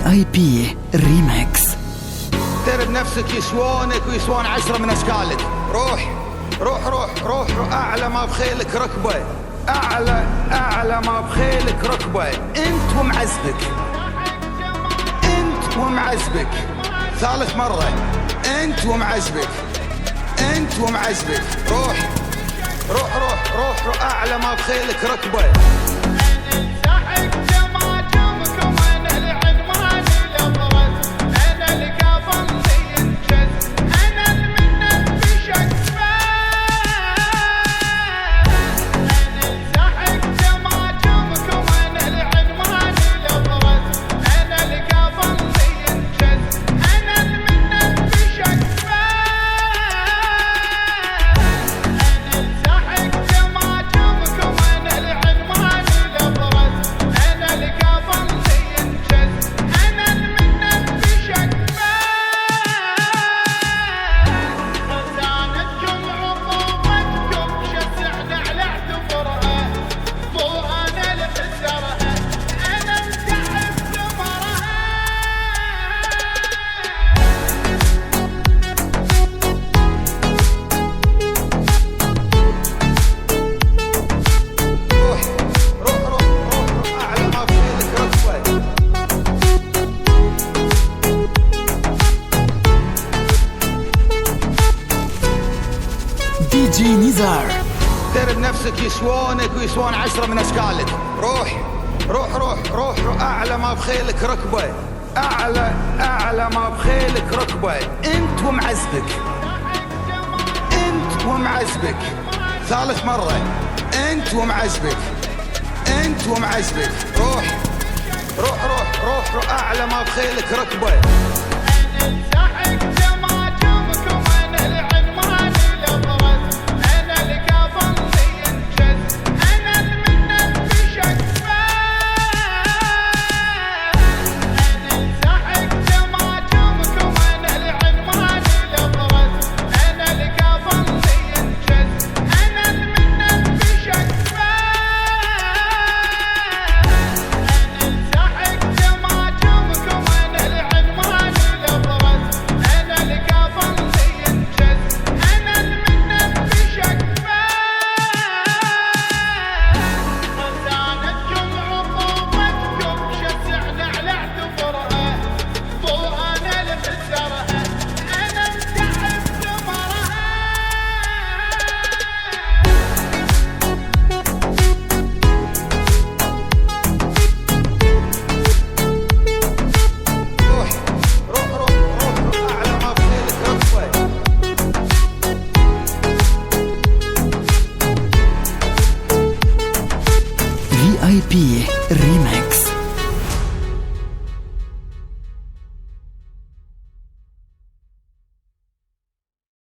VIP ريمكس. دير بنفسك يسوونك ويسوون 10 من اشكالك. روح روح روح روح, روح اعلى ما بخيلك ركبه، اعلى ما بخيلك ركبه. انت ومعزبك، انت ومعزبك، ثالث مره. انت ومعزبك، انت ومعزبك. روح روح روح روح, روح اعلى ما بخيلك ركبه. دي جي نزار. دير بنفسك يسوونك ويسوون 10 من اشكالك. روح روح روح روح, روح اعلى ما بخيلك ركبه، اعلى ما بخيلك ركبه. انت ومعزبك، انت ومعزبك، ثالث مره. انت ومعزبك، انت ومعزبك. روح روح روح روح, روح اعلى ما بخيلك ركبه. VIP ريمكس.